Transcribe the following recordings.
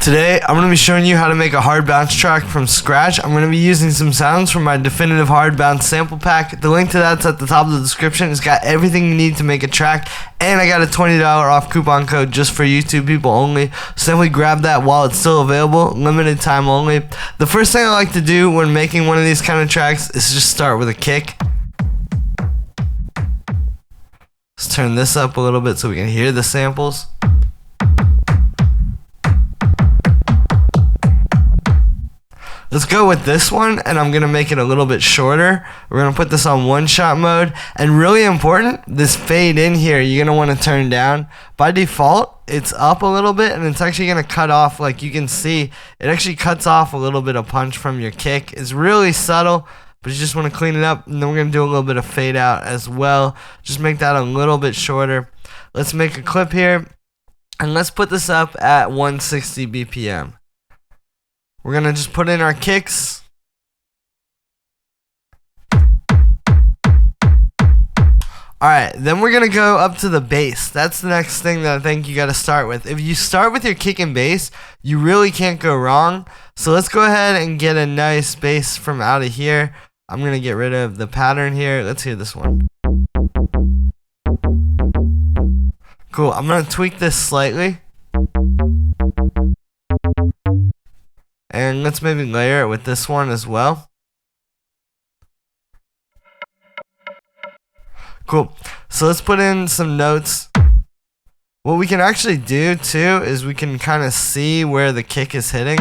Today, I'm going to be showing you how to make a hard bounce track from scratch. I'm going to be using some sounds from my definitive hard bounce sample pack. The link to that's at the top of the description. It's got everything you need to make a track, and I got a $20 off coupon code just for YouTube people only. So simply grab that while it's still available, limited time only. The first thing I like to do when making one of these kind of tracks is just start with a kick. Let's turn this up a little bit so we can hear the samples. Let's go with this one, and I'm going to make it a little bit shorter. We're going to put this on one-shot mode. And really important, this fade in here, you're going to want to turn down. By default, it's up a little bit, and it's actually going to cut off, like you can see, it actually cuts off a little bit of punch from your kick. It's really subtle, but you just want to clean it up. And then we're going to do a little bit of fade out as well. Just make that a little bit shorter. Let's make a clip here, and let's put this up at 160 BPM. We're going to just put in our kicks. Alright, then we're going to go up to the bass. That's the next thing that I think you got to start with. If you start with your kick and bass, you really can't go wrong. So let's go ahead and get a nice bass from out of here. I'm going to get rid of the pattern here. Let's hear this one. Cool, I'm going to tweak this slightly. And let's maybe layer it with this one as well. Cool. So let's put in some notes. What we can actually do too is we can kind of see where the kick is hitting.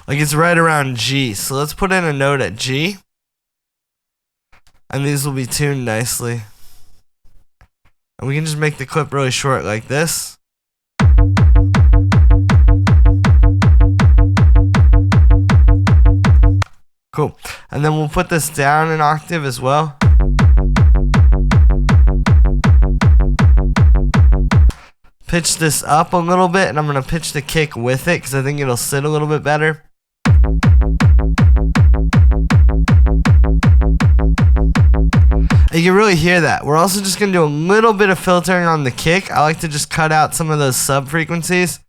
Like it's right around G. So let's put in a note at G. And these will be tuned nicely. And we can just make the clip really short like this. Cool. And then we'll put this down an octave as well. Pitch this up a little bit, and I'm going to pitch the kick with it because I think it'll sit a little bit better. You can really hear that. We're also just going to do a little bit of filtering on the kick. I like to just cut out some of those sub frequencies.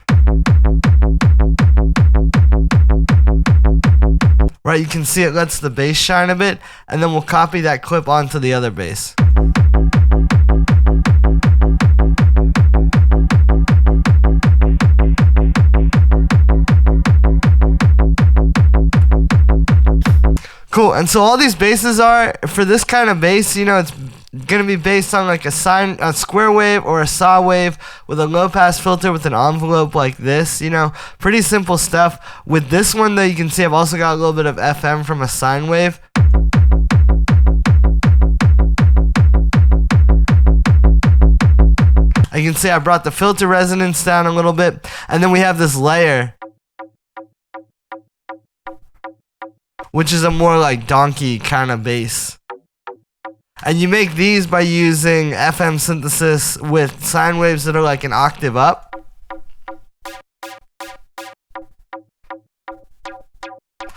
Right, you can see it lets the bass shine a bit, and then we'll copy that clip onto the other bass. Cool, and so all these basses are, for this kind of bass, you know, it's going to be based on like a square wave or a saw wave with a low pass filter with an envelope like this, you know, pretty simple stuff. With this one though, you can see I've also got a little bit of FM from a sine wave. You can see I brought the filter resonance down a little bit, and then we have this layer, which is a more like donkey kind of bass. And you make these by using FM synthesis with sine waves that are like an octave up.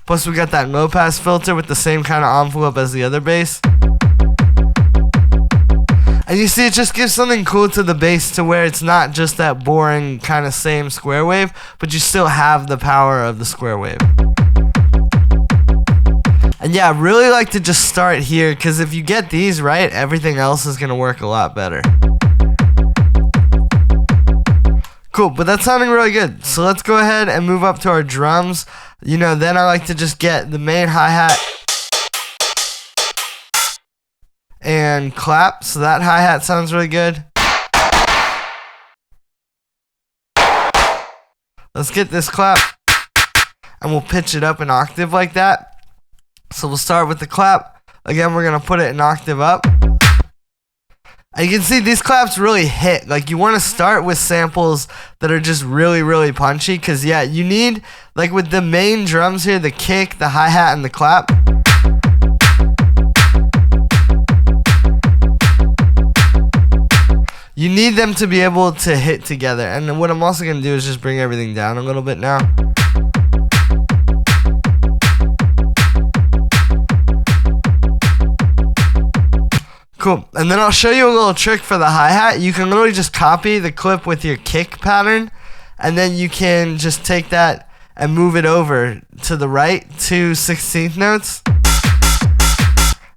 Plus we got that low pass filter with the same kind of envelope as the other bass. And you see it just gives something cool to the bass to where it's not just that boring kind of same square wave, but you still have the power of the square wave. And yeah, I really like to just start here because if you get these right, everything else is going to work a lot better. Cool, but that's sounding really good. So let's go ahead and move up to our drums. You know, then I like to just get the main hi-hat and clap. So that hi-hat sounds really good. Let's get this clap and we'll pitch it up an octave like that. So we'll start with the clap. Again, we're going to put it an octave up. And you can see these claps really hit. Like you want to start with samples that are just really, really punchy. Because yeah, you need, like with the main drums here, the kick, the hi-hat, and the clap. You need them to be able to hit together. And then what I'm also going to do is just bring everything down a little bit now. Cool. And then I'll show you a little trick for the hi-hat. You can literally just copy the clip with your kick pattern, and then you can just take that and move it over to the right 2 16th notes,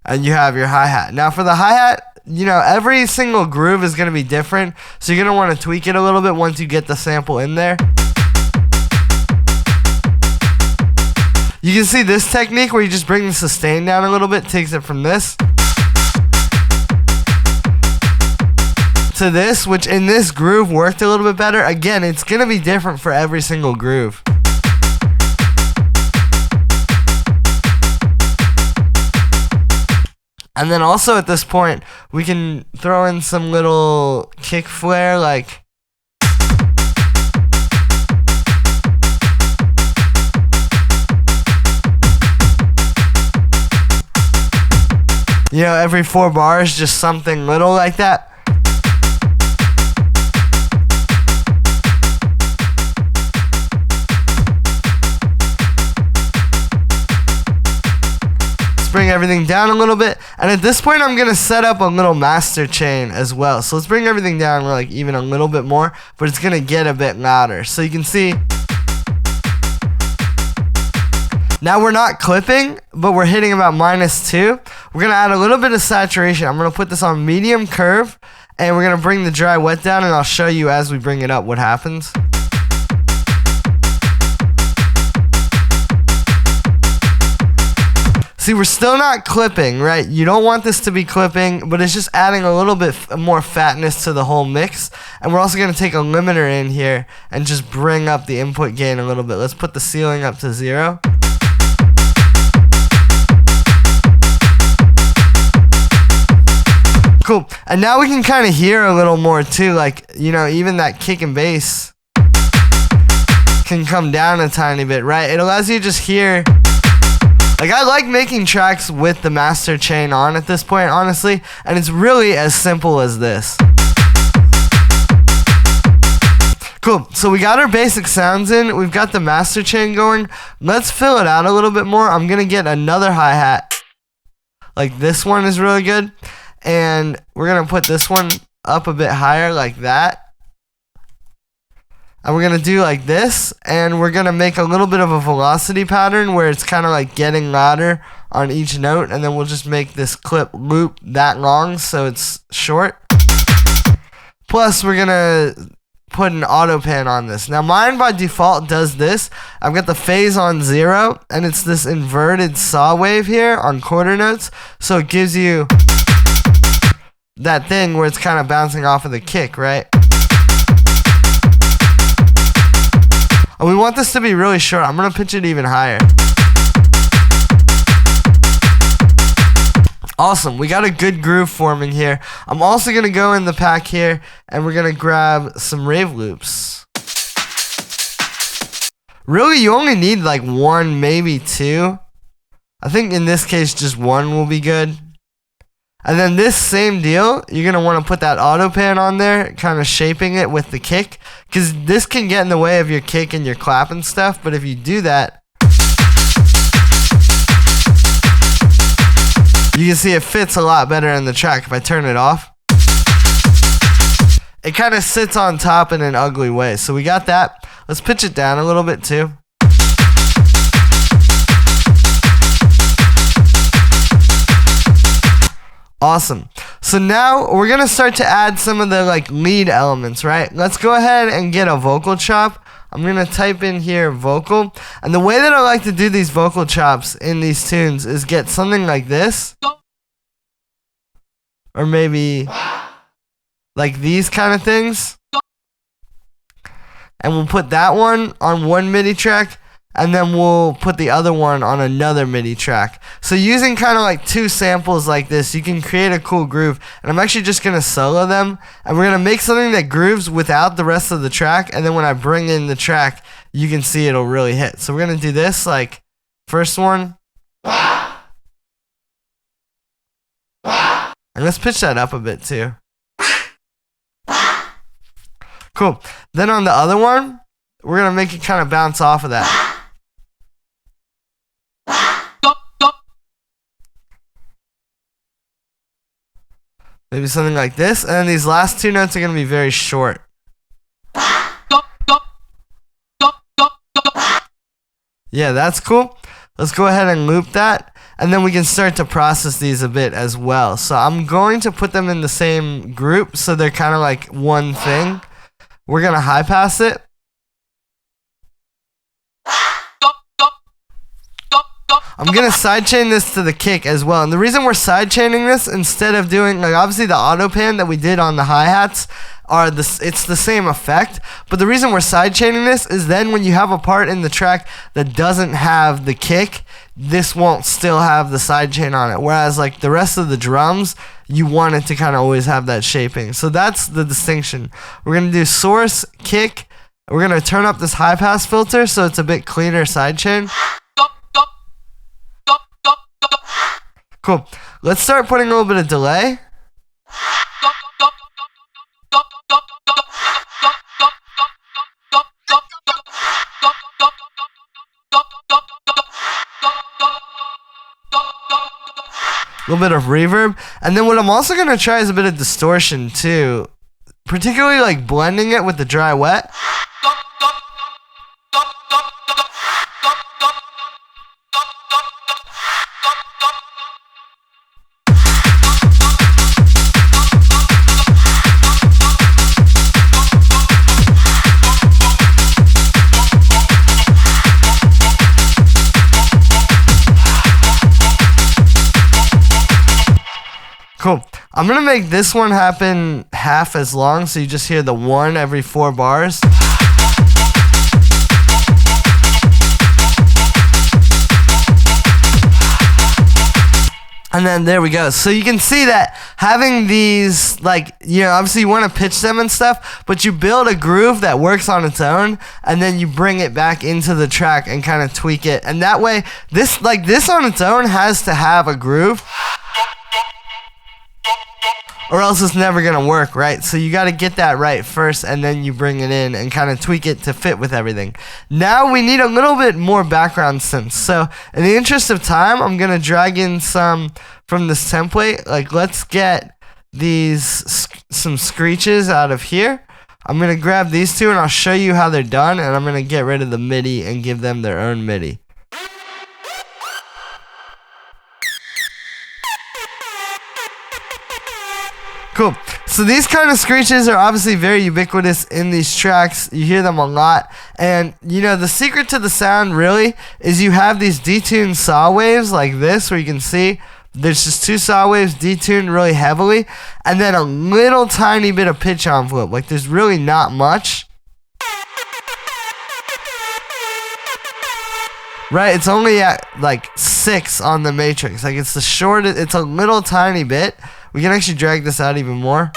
and you have your hi-hat. Now for the hi-hat, you know, every single groove is going to be different, so you're going to want to tweak it a little bit once you get the sample in there. You can see this technique where you just bring the sustain down a little bit, takes it from this to this, which in this groove worked a little bit better. Again, it's going to be different for every single groove. And then also at this point, we can throw in some little kick flare, like you know, every 4 bars, just something little like that. Bring everything down a little bit, and at this point I'm gonna set up a little master chain as well. So let's bring everything down like even a little bit more, but it's gonna get a bit louder. So you can see now we're not clipping, but we're hitting about -2. We're gonna add a little bit of saturation. I'm gonna put this on medium curve, and we're gonna bring the dry wet down, and I'll show you as we bring it up what happens. See, we're still not clipping, right? You don't want this to be clipping, but it's just adding a little bit more fatness to the whole mix. And we're also going to take a limiter in here and just bring up the input gain a little bit. Let's put the ceiling up to 0. Cool. And now we can kind of hear a little more too, like, you know, even that kick and bass can come down a tiny bit, right? It allows you to just hear. Like, I like making tracks with the master chain on at this point, honestly, and it's really as simple as this. Cool, so we got our basic sounds in, we've got the master chain going. Let's fill it out a little bit more. I'm gonna get another hi-hat. Like this one is really good, and we're gonna put this one up a bit higher like that. And we're going to do like this, and we're going to make a little bit of a velocity pattern where it's kind of like getting louder on each note, and then we'll just make this clip loop that long so it's short. Plus, we're going to put an auto pan on this. Now, mine by default does this. I've got the phase on 0, and it's this inverted saw wave here on quarter notes, so it gives you that thing where it's kind of bouncing off of the kick, right? And we want this to be really short. I'm going to pitch it even higher. Awesome. We got a good groove forming here. I'm also going to go in the pack here, and we're going to grab some rave loops. Really, you only need like 1, maybe 2. I think in this case, just 1 will be good. And then this same deal, you're going to want to put that auto pan on there, kind of shaping it with the kick, because this can get in the way of your kick and your clap and stuff, but if you do that, you can see it fits a lot better in the track. If I turn it off, it kind of sits on top in an ugly way. So we got that. Let's pitch it down a little bit too. Awesome. So now we're going to start to add some of the like lead elements, right? Let's go ahead and get a vocal chop. I'm going to type in here vocal. And the way that I like to do these vocal chops in these tunes is get something like this. Or maybe like these kind of things. And we'll put that one on one MIDI track, and then we'll put the other one on another MIDI track. So using kind of like 2 samples like this, you can create a cool groove. And I'm actually just going to solo them, and we're going to make something that grooves without the rest of the track, and then when I bring in the track, you can see it'll really hit. So we're going to do this, like first one. And let's pitch that up a bit too. Cool. Then on the other one, we're going to make it kind of bounce off of that. Maybe something like this. And then these last two notes are going to be very short. Yeah, that's cool. Let's go ahead and loop that. And then we can start to process these a bit as well. So I'm going to put them in the same group so they're kind of like one thing. We're going to high pass it. I'm going to sidechain this to the kick as well. And the reason we're sidechaining this instead of doing, like obviously the auto pan that we did on the hi-hats, it's the same effect, but the reason we're sidechaining this is then when you have a part in the track that doesn't have the kick, this won't still have the sidechain on it. Whereas like the rest of the drums, you want it to kind of always have that shaping. So that's the distinction. We're going to do source, kick. We're going to turn up this high pass filter so it's a bit cleaner sidechain. Cool. Let's start putting a little bit of delay. A little bit of reverb. And then what I'm also going to try is a bit of distortion too. Particularly like blending it with the dry wet. Cool. I'm going to make this one happen half as long, so you just hear the one every 4 bars. And then there we go. So you can see that having these, like, you know, obviously you want to pitch them and stuff, but you build a groove that works on its own, and then you bring it back into the track and kind of tweak it. And that way, this on its own has to have a groove, or else it's never going to work, right? So you got to get that right first, and then you bring it in and kind of tweak it to fit with everything. Now we need a little bit more background synths. So in the interest of time, I'm going to drag in some from this template. Like, let's get some screeches out of here. I'm going to grab these two, and I'll show you how they're done, and I'm going to get rid of the MIDI and give them their own MIDI. Cool. So these kind of screeches are obviously very ubiquitous in these tracks. You hear them a lot. And, you know, the secret to the sound really is you have these detuned saw waves like this, where you can see there's just 2 saw waves detuned really heavily, and then a little tiny bit of pitch envelope. Like, there's really not much. Right? It's only at like 6 on the matrix. Like, it's the shortest, it's a little tiny bit. We can actually drag this out even more.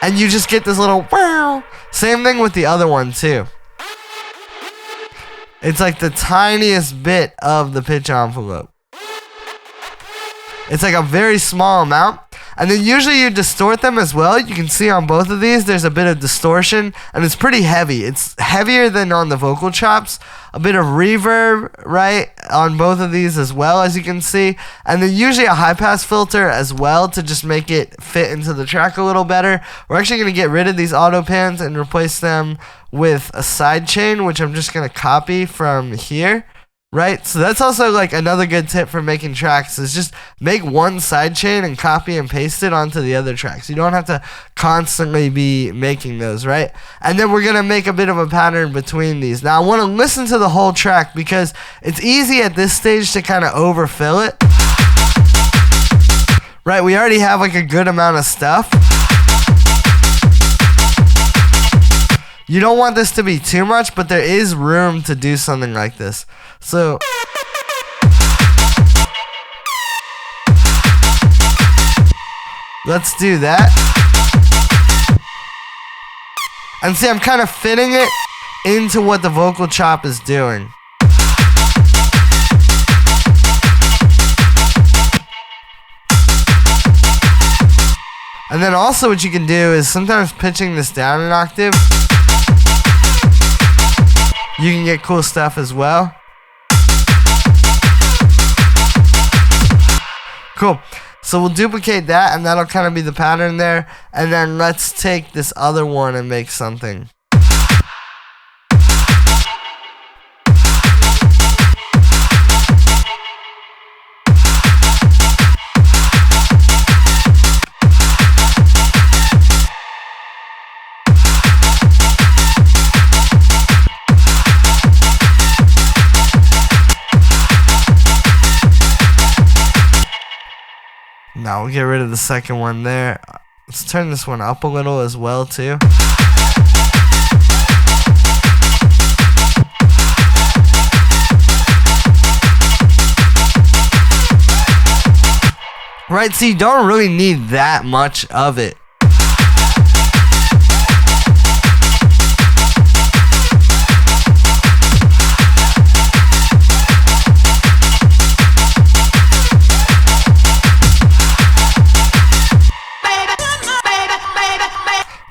And you just get this little wow. Same thing with the other one too. It's like the tiniest bit of the pitch envelope. It's like a very small amount. And then usually you distort them as well. You can see on both of these there's a bit of distortion, and it's pretty heavy. It's heavier than on the vocal chops. A bit of reverb, right, on both of these as well, as you can see. And then usually a high pass filter as well to just make it fit into the track a little better. We're actually going to get rid of these auto pans and replace them with a sidechain, which I'm just going to copy from here. Right, so that's also like another good tip for making tracks is just make one sidechain and copy and paste it onto the other tracks. You don't have to constantly be making those, right? And then we're going to make a bit of a pattern between these. Now I want to listen to the whole track because it's easy at this stage to kind of overfill it. Right, we already have like a good amount of stuff. You don't want this to be too much, but there is room to do something like this. So let's do that. And see, I'm kind of fitting it into what the vocal chop is doing. And then also what you can do is sometimes pitching this down an octave, you can get cool stuff as well. Cool. So we'll duplicate that, and that'll kind of be the pattern there. And then let's take this other one and make something. Now we'll get rid of the second one there. Let's turn this one up a little as well too. Right, so you don't really need that much of it.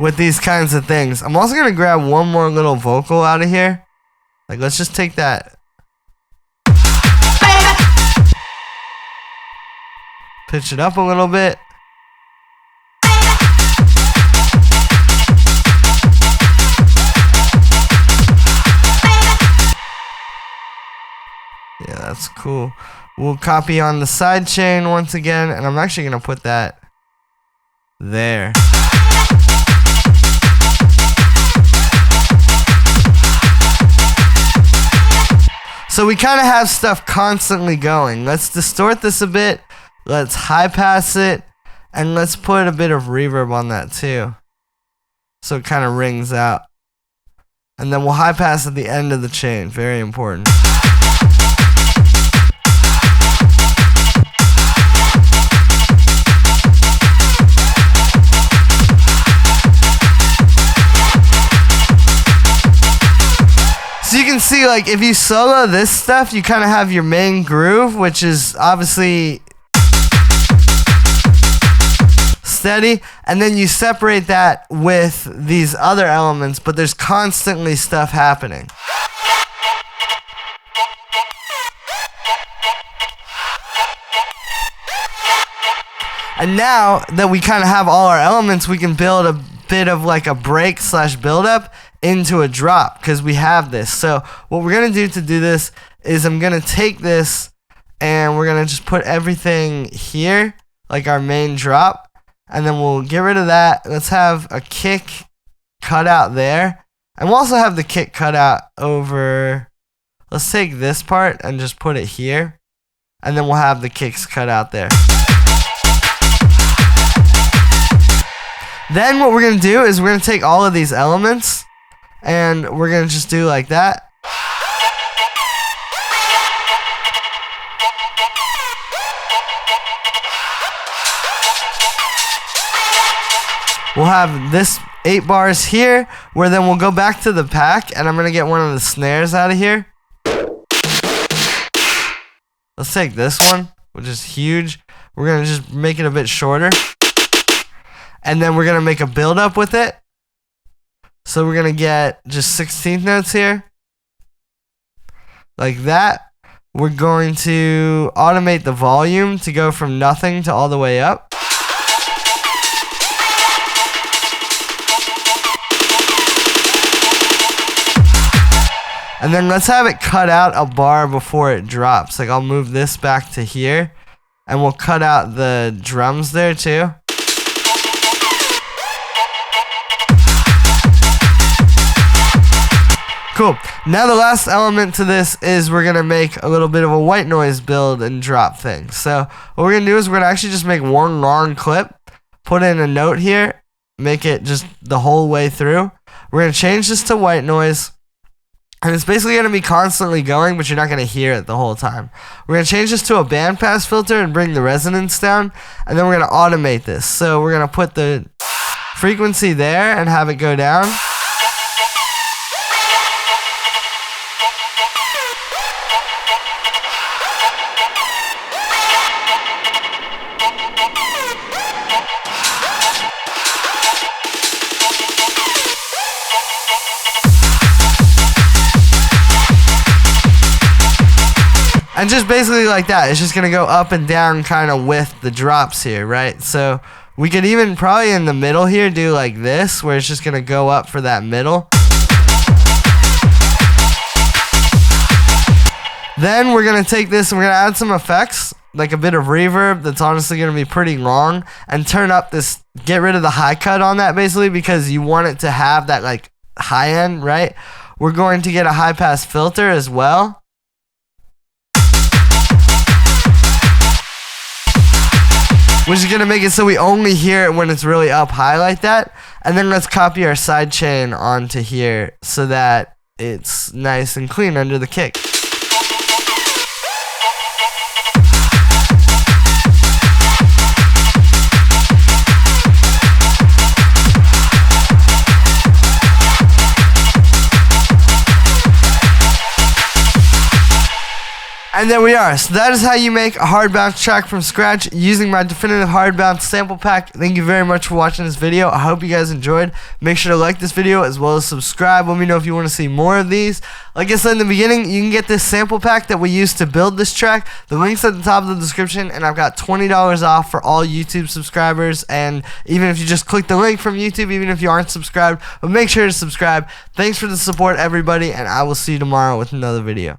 With these kinds of things. I'm also going to grab one more little vocal out of here. Like, let's just take that. Pitch it up a little bit. Yeah, that's cool. We'll copy on the side chain once again, and I'm actually going to put that there. So we kind of have stuff constantly going. Let's distort this a bit. Let's high pass it. And let's put a bit of reverb on that too. So it kind of rings out. And then we'll high pass at the end of the chain. Very important. So you can see, like, if you solo this stuff, you kind of have your main groove, which is obviously steady, and then you separate that with these other elements, but there's constantly stuff happening. And now that we kind of have all our elements, we can build a bit of like a break / build up into a drop because we have this. So what we're going to do this is I'm going to take this and we're going to just put everything here, like our main drop, and then we'll get rid of that. Let's have a kick cut out there, and we'll also have the kick cut out over. Let's take this part and just put it here, and then we'll have the kicks cut out there. Then what we're going to do is we're going to take all of these elements and we're going to just do like that. We'll have this 8 bars here, where then we'll go back to the pack, and I'm going to get one of the snares out of here. Let's take this one, which is huge. We're going to just make it a bit shorter. And then we're going to make a build up with it. So we're going to get just 16th notes here. Like that. We're going to automate the volume to go from nothing to all the way up. And then let's have it cut out a bar before it drops. Like, I'll move this back to here. And we'll cut out the drums there too. Cool. Now the last element to this is we're going to make a little bit of a white noise build and drop thing. So what we're going to do is we're going to actually just make one long clip, put in a note here, make it just the whole way through. We're going to change this to white noise. And it's basically going to be constantly going, but you're not going to hear it the whole time. We're going to change this to a bandpass filter and bring the resonance down. And then we're going to automate this. So we're going to put the frequency there and have it go down. And just basically like that. It's just going to go up and down kind of with the drops here, right? So we could even probably in the middle here do like this, where it's just going to go up for that middle. Then we're going to take this and we're going to add some effects, like a bit of reverb that's honestly going to be pretty long, and turn up this, get rid of the high cut on that basically, because you want it to have that like high end, right? We're going to get a high pass filter as well. Which is going to make it so we only hear it when it's really up high like that. And then let's copy our sidechain onto here so that it's nice and clean under the kick. And there we are. So that is how you make a hard bounce track from scratch using my definitive hard bounce sample pack. Thank you very much for watching this video. I hope you guys enjoyed. Make sure to like this video as well as subscribe. Let me know if you want to see more of these. Like I said in the beginning, you can get this sample pack that we used to build this track. The link's at the top of the description, and I've got $20 off for all YouTube subscribers. And even if you just click the link from YouTube, even if you aren't subscribed, but make sure to subscribe. Thanks for the support, everybody, and I will see you tomorrow with another video.